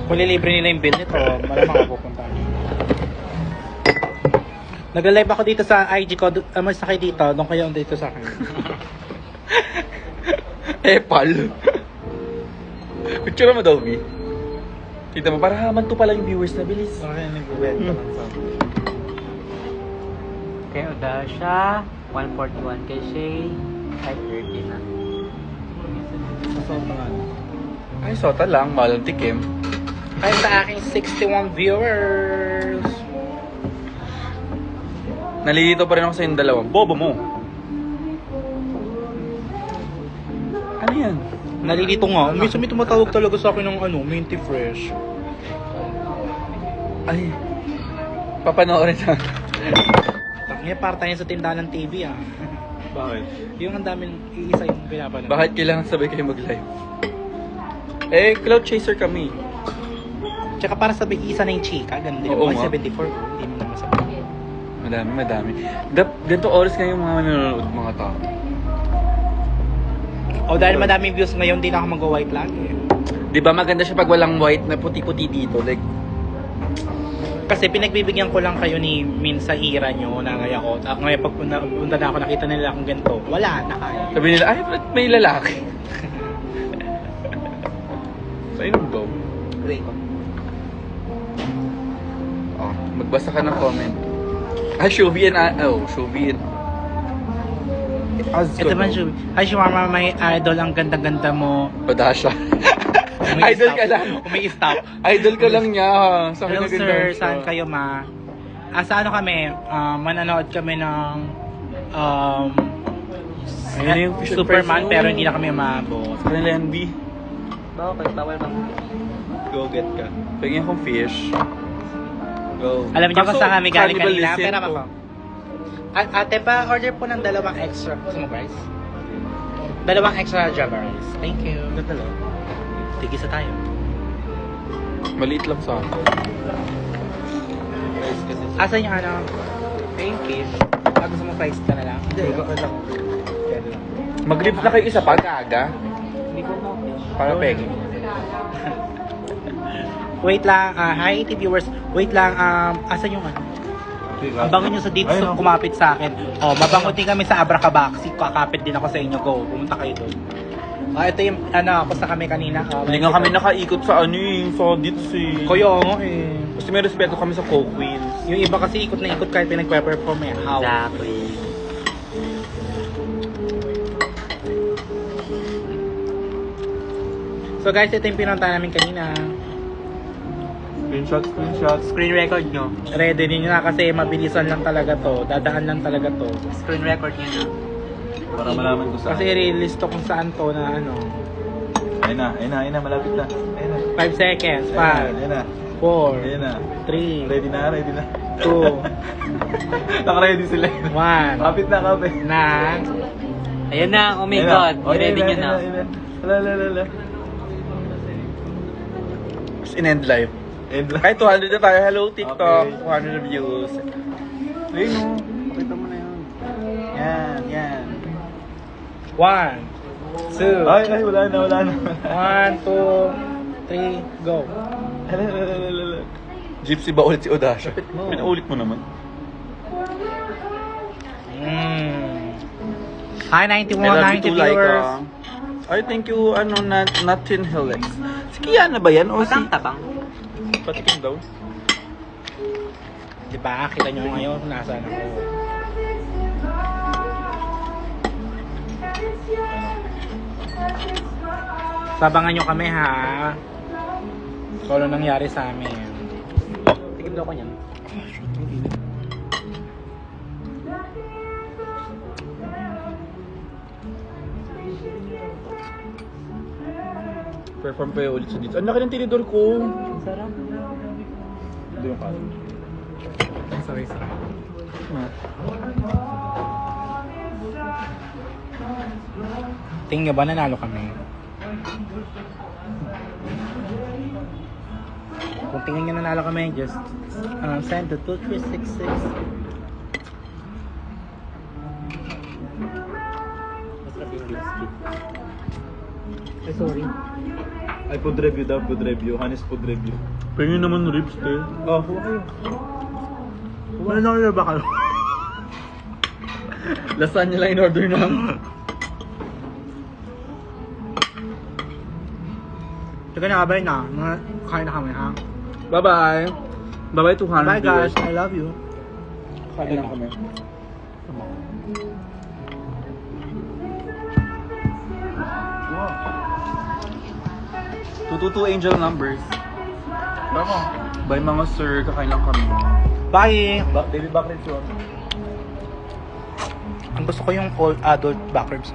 Kung lilibre nila yung bill nito, malamang ako pupunta. Nag-live ako dito sa IG ko. Mas na kayo dito. Doon kayo dito sa akin. Pal. Picture mo daw, B. Kita mo, para haman to pala yung viewers na bilis. Okay, nag-benta lang sa akin. Kay Odasha, 141 kay Shay, 530 na. Masok na nga. Ay, sota lang. Malang tikim. Ay, sa aking 61 viewers. Nalilito pa rin ako sa yung dalawa. Bobo mo. Ano yan? Nalilito nga. Minsan may tumatawag talaga sa akin ng minty fresh. Ay. Papanoorin na. Tangina, para tayo sa tindahan ng TV ah. Bakit? Yung ang daming iisa yung pinapanood. Bakit kailangan sabay kayo mag-live? Eh, cloud chaser kami. Tsaka para sabi isa na yung chika, ganun din. Oo Ay, nga. 74 ko, hindi mo naman sabi. Madami. Ganito oras ngayon mga manonood mga tao. O dahil madaming views ngayon, di na ako mag-white lagi. Di ba maganda siya pag walang white na puti-puti dito? Like, Kasi pinagbibigyan ko lang kayo ni Min sa ira nyo na ngayon ko. Ngayon pag punta na ako, nakita nila akong ganito. Wala, nakaya. sabi nila, ay, ba't may lalaki? Sa'yo nung go. Wait. Oh, magbasa ka ng comment. Ay, Shuvi and Shuvi and Ito man, Shubi. Hi, Shawarma, may idol. Ang ganda-ganda mo. Padasha. Idol ka lang. Umi-stop. Idol ka lang niya. Sa akin Hello, na ganda sir. siya. Saan kayo, ma? Sa ano kami? Mananood kami ng Ayun yung fish and Superman, fries. pero hindi na kami umabot. Sa kanila yan, B. Bakit? Bawal bang? Go get ka. Pagyan akong fish. Go. Alam niyo kung Kaso, saan kami galing kanina? cannibalism Pera to. ako. Ate pa, order po ng dalawang extra. Gusto mo, guys? Dalawang extra java rice. Thank you. Ganda lang. Tigisa tayo. Maliit lang sa akin. Asan yung ano? Thank you. Gusto mo fries ka na lang? Hindi, okay lang. Pwede lang. Mag-lips na kayo isa pa, gaga. Hindi ko mo. Para pegi. Wait lang, hi TV viewers. Wait lang, asan yung ano? Ang bango nyo sa dito sa kumapit sa akin. Oh, mabango din kami sa Abracabasi. Kakapit din ako sa inyo. Go, pumunta kayo doon. Ito yung ako sa kami kanina. Hindi nga kami nakaikot sa sa dito si... Kuya, eh. Kasi may respeto kami sa Coke Wheels. Yung iba kasi ikot na ikot kahit pinagpe-perform eh. How? Exactly. So guys, ito yung pinunta namin kanina. Screenshot. Screen record nyo. Ready din na kasi mabilisan lang talaga to. Dadaan lang talaga to. Screen record nyo na. Para malaman ko Kasi release to kung saan to na ano. Ayun na, malapit na. Ayun na. 5 seconds. 5, Ayun na. 4, na. 3, Ready na. 2, Naka-ready sila. 1. Kapit na. Na. Ayun na, oh my God. Ready nyo na. Lala. In-end live. Kahit 200 na tayo. Hello, TikTok. Okay. 200 views. Ayun o. Pakita mo na yun. Yan. 1, 2, Ay, wala na. 1, 2, 3, go. Gypsy ba ulit si Odasha? Pinaulit mo naman. Hi, 91, 90 viewers. Ay, thank you, Natin Helix. Si Kiana ba yan? O si... Tapang. Patikim daw. Diba? Kita nyo ngayon kung nasaan ako. Sabangan nyo kami ha. Kung ano nangyari sa amin. Tikim daw ko niyan. Perform pa ulit sa dito. Ang laki ng tinidor ko. Sarap. Ito yung kanin. Sorry. Tingin nyo ba nanalo kami? Kung tingin nyo nanalo kami, just send to 2366. Masarap yung biscuit. Ay, sorry. Ay, food review daw, food review. Honest food review. Pengen naman ribs, te. Oh, huwag kayo. Ano na ba kayo? Lasagna lang in order na. Sige na, bye na. Kain na kami, ha? Bye-bye. Bye-bye 200 Bye guys, viewers. I love you. Kain lang kami. Tututu angel numbers. Bako. Bye mga sir, kakain lang kami. Bye! Baby back ribs yun. Ang gusto ko yung all adult back ribs.